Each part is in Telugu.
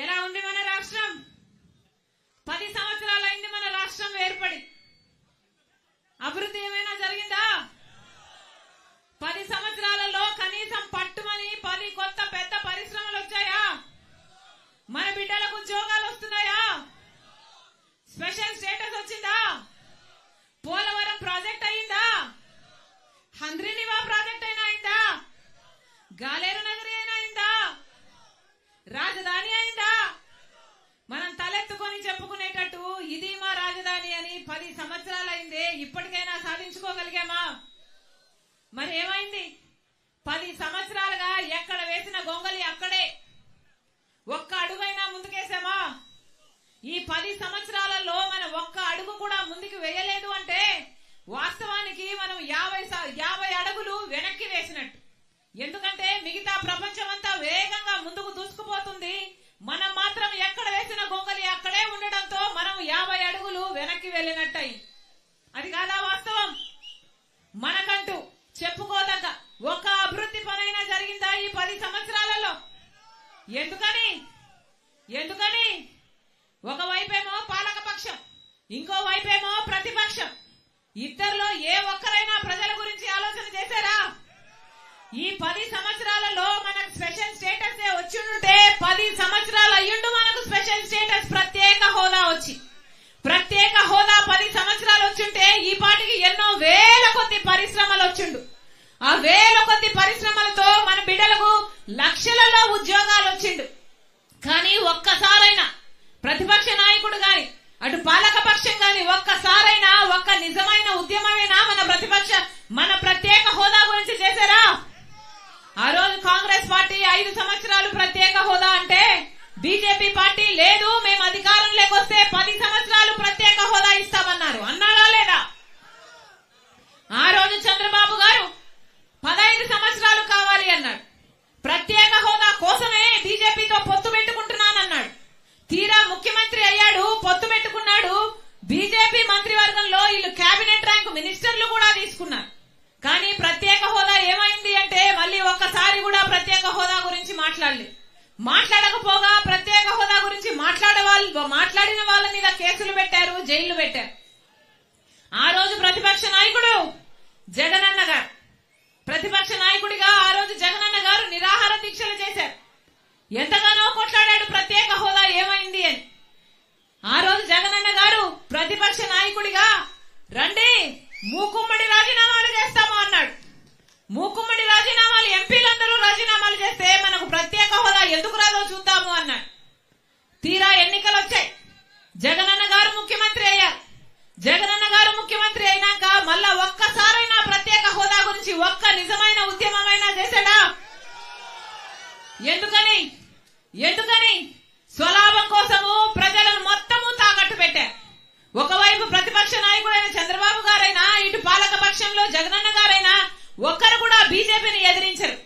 ఎలా ఉంది మన రాష్ట్రం? 10 సంవత్సరాలైంది మన రాష్ట్రం ఏర్పడి. అభివృద్ధి ఏమైనా జరిగిందా? 10 సంవత్సరాలలో కనీసం పట్టుమని 10 కొత్త పెద్ద పరిశ్రమలు వచ్చాయా? మన బిడ్డలకు ఉద్యోగాలు వస్తున్నాయా? స్పెషల్ స్టేటస్ వచ్చిందా? పోలవరం ప్రాజెక్ట్ అయిందా? హంద్రీనివా ప్రాజెక్ట్ అయినా అయిందా? గాలేరు నగరి అయినా అయిందా? రాజధాని అయిందా? మనం తలెత్తుకొని చెప్పుకునేటట్టు ఇది మా రాజధాని అని 10 సంవత్సరాలైందే, ఇప్పటికైనా సాధించుకోగలిగామా? మరి ఏమైంది? 10 సంవత్సరాలుగా ఎక్కడ వేసిన గొంగలి అక్కడే. ఒక్క అడుగైనా ముందుకేసామా? ఈ 10 సంవత్సరాలలో మనం ఒక్క అడుగు కూడా ముందుకు వేయలేదు అంటే వాస్తవానికి మనం 50 అడుగులు వెనక్కి వేసినట్టు. ఎందుకంటే మిగతా ప్రపంచం అంతా వేగంగా ముందుకు దూసుకుపోతుంది, మనం మాత్రం ఎక్కడ వేసిన గొంగలి అక్కడే ఉండడంతో మనం 50 అడుగులు వెనక్కి వెళ్ళినట్టయి. అది కాదా వాస్తవం? మనకంటూ చెప్పుకోదగ్గ ఒక అభివృద్ధి పనైనా జరిగిందా ఈ 10 సంవత్సరాలలో? ఎందుకని ఒకవైపేమో పాలకపక్షం, ఇంకో వైపేమో ప్రతిపక్షం. ఇద్దరిలో ఏ ఒక్కరైనా ప్రజల గురించి ఆలోచన చేశారా? ఈ 10 సంవత్సరాలలో మనకు స్పెషల్ స్టేటస్ వచ్చి ఉంటే 10 సంవత్సరాలు అయ్యుండు మనకు స్పెషల్ స్టేటస్, ప్రత్యేక హోదా వచ్చి. ప్రత్యేక హోదా 10 సంవత్సరాలు వచ్చింటే ఈ పాటికి ఎన్నో వేల కొద్ది పరిశ్రమలు వచ్చిండు. ఆ వేల కొద్ది పరిశ్రమలతో మన బిడ్డలకు లక్షలలో ఉద్యోగాలు వచ్చిండు. కానీ ఒక్కసారైనా ప్రతిపక్ష నాయకుడు గాని అటు పాలక పక్షం గాని ఒక్కసారైనా ఒక్క నిజమైన ఉద్యమమైనా మన ప్రత్యేక హోదా గురించి చేశారా? ఆ రోజు కాంగ్రెస్ పార్టీ 5 సంవత్సరాలు ప్రత్యేక హోదా అంటే బీజేపీ పార్టీ లేదు, మేము అధికారంలోకి వస్తే 10 సంవత్సరాలు ప్రత్యేక హోదా ఇస్తామన్నారు. అన్నారా లేదా? ఆ రోజు చంద్రబాబు గారు 15 సంవత్సరాలు కావాలి అన్నాడు. ప్రత్యేక హోదా కోసమే బీజేపీతో పొత్తు పెట్టుకుంటున్నానన్నాడు. తీరా ముఖ్యమంత్రి అయ్యాడు, పొత్తు పెట్టుకున్నాడు. బీజేపీ మంత్రివర్గంలో వీళ్ళు కేబినెట్ ర్యాంక్ మినిస్టర్లు కూడా తీసుకున్నారు. కానీ ప్రత్యేక హోదా ఏమైంది అంటే మళ్ళీ ఒక్కసారి కూడా ప్రత్యేక హోదా గురించి మాట్లాడలేదు. మాట్లాడకపోగా ప్రత్యేక హోదా గురించి మాట్లాడిన వాళ్ళ మీద కేసులు పెట్టారు, జైళ్లు పెట్టారు. ఆ రోజు ప్రతిపక్ష నాయకుడు జగనన్న గారు, ప్రతిపక్ష నాయకుడిగా ఆ రోజు జగనన్న గారు నిరాహార దీక్షలు చేశారు. ఎంతగానో కొట్లాడాడు ప్రత్యేక హోదా ఏమైంది అని. ఆ రోజు జగనన్న గారు ప్రతిపక్ష నాయకుడిగా రండి మూకుమ్మడి రాజీనామాలు చేస్తాము అన్నాడు. మూకుమ్మడి రాజీనామాలు ఎంపీలందరూ రాజీనామాలు చేస్తే మనకు ప్రత్యేక హోదా ఎందుకు రాదో చూద్దాము అన్నాడు. తీరా ఎన్నికలు వచ్చాయి, జగనన్న గారు ముఖ్యమంత్రి అయ్యారు. జగనన్న గారు ముఖ్యమంత్రి అయినాక మళ్ళా ఒక్కసారైనా ప్రత్యేక హోదా గురించి ఒక్క నిజమైన ఉద్యమమైనా చేశాడా? ఎందుకని స్వలాభం కోసము ప్రజలను మొత్తము తాకట్టు పెట్టారు. ఒకవైపు ప్రతిపక్ష నాయకుడైన చంద్రబాబు గారైనా ఇటు పాలక పక్షంలో జగనన్న గారైనా ఒక్కరు కూడా బీజేపీని ఎదిరించరు.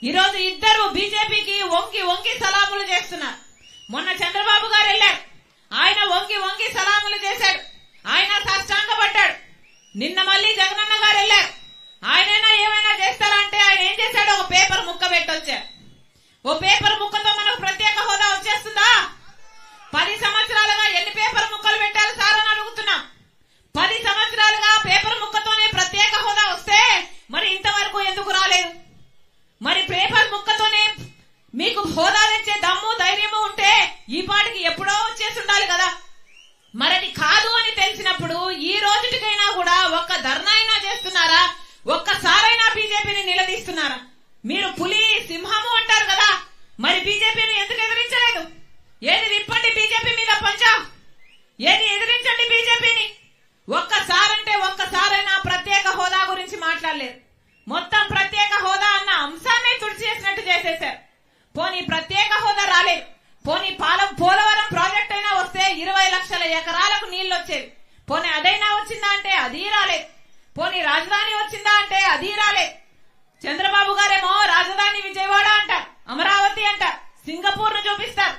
ఈరోజు ఇద్దరు బీజేపీకి వంగి సలాములు చేస్తున్నారు. మొన్న చంద్రబాబు గారు వెళ్లారు, ఆయన వంగి సలాములు చేశాడు, ఆయన సాష్టాంగపడ్డాడు. నిన్న మళ్ళీ జగనన్న గారు వెళ్లారు, ఆయనైనా ఏమైనా చేస్తారా అంటే ఆయన ఏం చేశాడు? ఒక పేపర్ ముక్క పెట్టొచ్చారు. ఓ పేపర్ ముక్కతో మనకు ప్రత్యేక హోదా వచ్చేస్తుందా? 10 సంవత్సరాలుగా ఎన్ని పేపర్ ముక్కలు పెట్టారు సార్ అని అడుగుతున్నాం. 10 సంవత్సరాలుగా పేపర్ ముక్కతోనే ప్రత్యేక హోదా వస్తే మరి ఇంతవరకు ఎందుకు రాలేదు? మరి పేపర్ ముక్కతోనే మీకు హోదా తెచ్చే దమ్ము ధైర్యము ఉంటే ఈ పాటికి ఎప్పుడో వచ్చేసి ఉండాలి కదా. మరది కాదు అని తెలిసినప్పుడు ఈ రోజుకైనా కూడా ఒక్క ధర్నా అయినా చేస్తున్నారా? ఒక్కసారైనా బీజేపీని నిలదీస్తున్నారా? మీరు పులి సింహము అంటారు కదా, మరి బీజేపీని ఎందుకు ఎదిరించలేదు? ఏది విప్పండి బీజేపీ మీద పంచా, ఏది ఎదిరించండి బీజేపీని. ఒక్కసారైనా ప్రత్యేక హోదా గురించి మాట్లాడలేదు. మొత్తం ప్రత్యేక హోదా అన్న అంశాన్ని తుడిచేసినట్టు చేసేశారు. పోనీ ప్రత్యేక హోదా రాలేదు, పోనీ పోలవరం ప్రాజెక్ట్ అయినా వస్తే 20 లక్షల ఎకరాలకు నీళ్లు వచ్చేవి. పోనీ అదైనా వచ్చిందా అంటే అది రాలేదు. పోనీ రాజధాని వచ్చిందా అంటే అది రాలేదు. చంద్రబాబు గారేమో రాజధాని విజయవాడ అంటారు, అమరావతి అంటారు, సింగపూర్ ను చూపిస్తారు.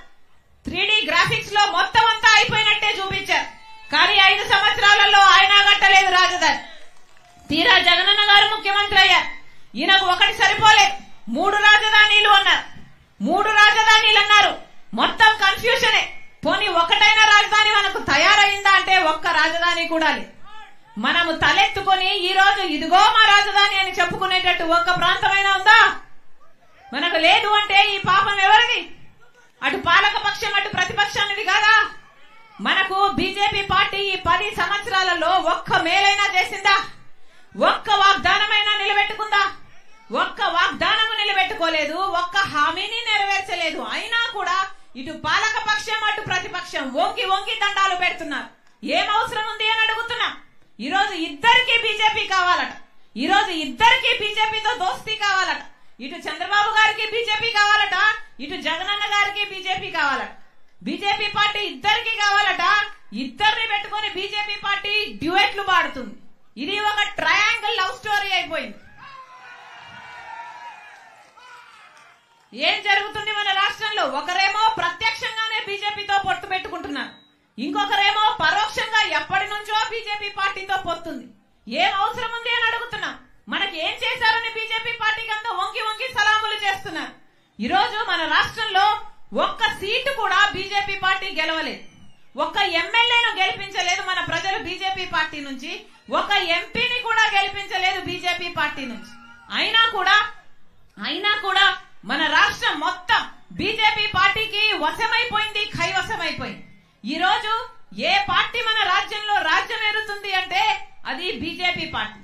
3D గ్రాఫిక్స్ లో మొత్తం అంతా అయిపోయినట్టే చూపించారు. కానీ 5 సంవత్సరాలలో ఆయన కట్టలేదు రాజధాని. తీరా జగనన్న గారు ముఖ్యమంత్రి అయ్యారు. ఈయనకు ఒకటి సరిపోలేదు, 3 రాజధానులు అన్నారు. 3 రాజధానులు అన్నారు. మొత్తం కన్ఫ్యూజ్ రాజధాని కూడా లేదు. మనము తలెత్తుకొని ఈ రోజు ఇదిగో మా రాజధాని అని చెప్పుకునేటట్టు ఒక్క ప్రాంతమైనా ఉందా? మనకు లేదు అంటే ఈ పాపం ఎవరిది? అటు పాలక పక్షం అటు ప్రతిపక్షానిది కాదా? మనకు బీజేపీ పార్టీ ఈ 10 సంవత్సరాలలో ఒక్క మేలైనా చేసిందా? ఒక్క వాగ్దానమైనా నిలబెట్టుకుందా? ఒక్క వాగ్దానము నిలబెట్టుకోలేదు, ఒక్క హామీని నెరవేర్చలేదు. అయినా కూడా ఇటు పాలక పక్షం అటు ప్రతిపక్షం వంకి వంకి దండాలు పెడుతున్నారు. ఏం అవసరం ఉంది అని అడుగుతున్నా. ఈ రోజు ఇద్దరికి బీజేపీ కావాలట. ఈ రోజు ఇద్దరికి బీజేపీతో దోస్తీ కావాలట. ఇటు చంద్రబాబు గారికి బీజేపీ కావాలట, ఇటు జగనన్న గారికి బీజేపీ కావాలట. బీజేపీ పార్టీ ఇద్దరికి కావాలట. ఇద్దరిని పెట్టుకుని బీజేపీ పార్టీ డ్యూయెట్లు పాడుతుంది. ఇది ఒక ట్రయాంగిల్ లవ్ స్టోరీ అయిపోయింది. ఏం జరుగుతుంది మన రాష్ట్రంలో? ఒకరేమో ప్రత్యక్షంగానే బీజేపీతో పొత్తు పెట్టుకుంటున్నారు, ఇంకొకరేమో పరోక్షంగా ఎప్పటి నుంచో బీజేపీ పార్టీతో పొత్తుంది. ఏం అవసరం ఉంది అని అడుగుతున్నా. మనకి ఏం చేశారని బీజేపీ పార్టీకి అంతా వంకి వంకి సలాములు చేస్తున్నారు. ఈ రోజు మన రాష్ట్రంలో ఒక్క సీటు కూడా బీజేపీ పార్టీ గెలవలేదు. ఒక్క ఎమ్మెల్యేను గెలిపించలేదు మన ప్రజలు బీజేపీ పార్టీ నుంచి. ఒక ఎంపీని కూడా గెలిపించలేదు బీజేపీ పార్టీ నుంచి. అయినా కూడా మన రాష్ట్రం మొత్తం బీజేపీ పార్టీకి వశమైపోయింది, కైవశమైపోయింది. ఈ రోజు ఏ పార్టీ మన రాజ్యంలో రాజ్యం ఏరుతుంది అంటే అది బీజేపీ పార్టీ.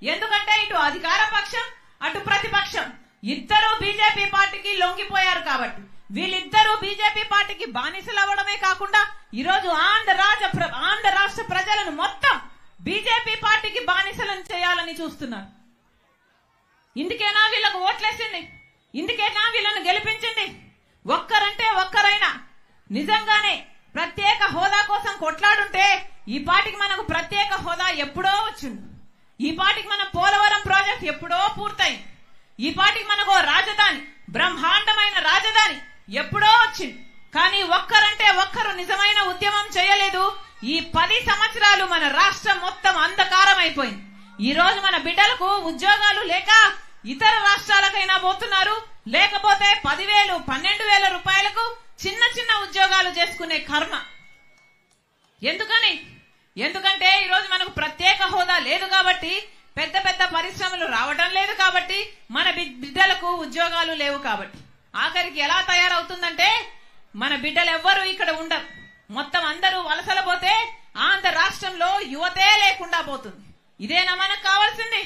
ఎందుకంటే ఇటు అధికార పక్షం అటు ప్రతిపక్షం ఇద్దరు బీజేపీ పార్టీకి లొంగిపోయారు కాబట్టి వీళ్ళిద్దరూ బీజేపీ పార్టీకి బానిసలు అవ్వడమే కాకుండా ఈ రోజు ఆంధ్ర రాష్ట్ర ప్రజలను మొత్తం బీజేపీ పార్టీకి బానిసలను చేయాలని చూస్తున్నారు. ఇందుకేనా వీళ్ళకు ఓట్లేసింది? ఇందుకేనా వీళ్ళను గెలిపించింది? ఒక్కరంటే ఒక్కరైనా నిజంగానే ప్రత్యేక హోదా కోసం కొట్లాడుంటే ఈ పార్టీకి మనకు ప్రత్యేక హోదా ఎప్పుడో వచ్చింది. ఈ పార్టీకి మన పోలవరం ప్రాజెక్ట్ ఎప్పుడో పూర్తయి. ఈ పార్టీకి మనకు రాజధాని, బ్రహ్మాండమైన రాజధాని ఎప్పుడో వచ్చింది. కానీ ఒక్కరంటే ఒక్కరు నిజమైన ఉద్యమం చేయలేదు. ఈ 10 సంవత్సరాలు మన రాష్ట్రం మొత్తం అంధకారం అయిపోయింది. ఈ రోజు మన బిడ్డలకు ఉద్యోగాలు లేక ఇతర రాష్ట్రాలకైనా పోతున్నారు, లేకపోతే 10,000 12,000 రూపాయలకు చిన్న చిన్న ఉద్యోగాలు చేసుకునే కర్మ. ఎందుకంటే ఈ రోజు మనకు ప్రత్యేక హోదా లేదు కాబట్టి, పెద్ద పెద్ద పరిశ్రమలు రావడం లేదు కాబట్టి, మన బిడ్డలకు ఉద్యోగాలు లేవు కాబట్టి ఆఖరికి ఎలా తయారవుతుందంటే మన బిడ్డలు ఎవ్వరూ ఇక్కడ ఉండరు. మొత్తం అందరూ వలసల పోతే ఆంధ్ర రాష్ట్రంలో యువతే లేకుండా పోతుంది. ఇదేనా మనకు కావాల్సింది?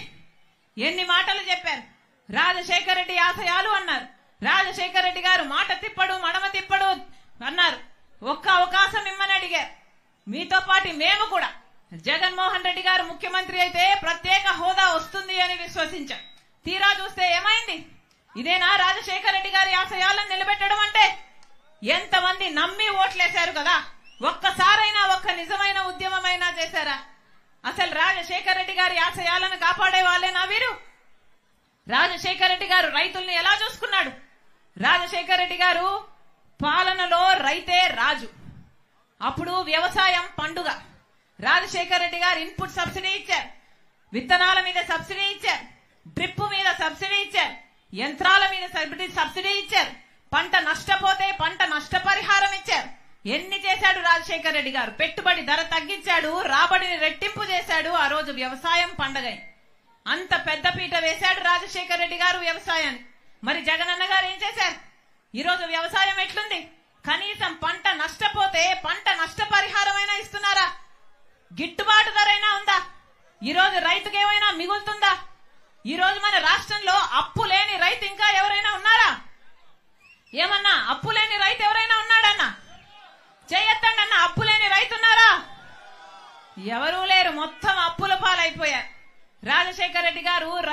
ఎన్ని మాటలు చెప్పారు. రాజశేఖర రెడ్డి ఆశయాలు అన్నారు. రాజశేఖర రెడ్డి గారు మాట తిప్పడు మడమ తిప్పడు అన్నారు. ఒక్క అవకాశం ఇమ్మని అడిగారు. మీతో పాటు మేము కూడా జగన్మోహన్ రెడ్డి గారు ముఖ్యమంత్రి అయితే ప్రత్యేక హోదా వస్తుంది అని విశ్వసించాం. తీరా చూస్తే ఏమైంది? ఇదేనా రాజశేఖర రెడ్డి గారి ఆశయాలను నిలబెట్టడం అంటే? ఎంతమంది నమ్మి ఓట్లేశారు కదా. ఒక్కసారైనా ఒక్క నిజమైన ఉద్యమమైనా చేశారా? అసలు రాజశేఖర రెడ్డి గారి ఆశయాలను కాపాడే వాళ్ళేనా వీరు? రాజశేఖర రెడ్డి గారు రైతుల్ని ఎలా చూసుకున్నాడు? రాజశేఖర రెడ్డి గారు పాలనలో రైతే రాజు. అప్పుడు వ్యవసాయం పండుగ. రాజశేఖర రెడ్డి గారు ఇన్పుట్ సబ్సిడీ ఇచ్చారు, విత్తనాల మీద సబ్సిడీ ఇచ్చారు, డ్రిప్ మీద సబ్సిడీ ఇచ్చారు, యంత్రాల మీద సబ్సిడీ ఇచ్చారు, పంట నష్టపోతే పంట నష్టపరిహారం ఇచ్చారు. ఎన్ని చేశాడు రాజశేఖర రెడ్డి గారు? పెట్టుబడి ధర తగ్గించాడు, రాబడిని రెట్టింపు చేశాడు. ఆ రోజు వ్యవసాయం పండగ. అంత పెద్ద పీట వేశాడు రాజశేఖర రెడ్డి గారు వ్యవసాయాన్ని. మరి జగనన్న గారు ఏం చేశారు? ఈ రోజు వ్యవసాయం ఎట్లుంది? కనీసం పంట నష్టపోతే పంట నష్టపరిహారమైనా ఇస్తున్నారా? గిట్టుబాటు ధరైనా ఉందా? ఈ రోజు రైతుకు ఏమైనా మిగులుతుందా? ఈ రోజు మన రాష్ట్రంలో అప్పు లేని రైతు ఇంకా ఎవరైనా ఉన్నారా? ఏమన్నా అప్పు లేని రైతు ఎవరైనా ఉన్నాడన్నా? చేయొద్దండి అన్న. అప్పు లేని రైతున్నారా? ఎవరూ లేరు. మొత్తం అప్పుల పాలైపోయారు. రాజశేఖర రెడ్డి గారు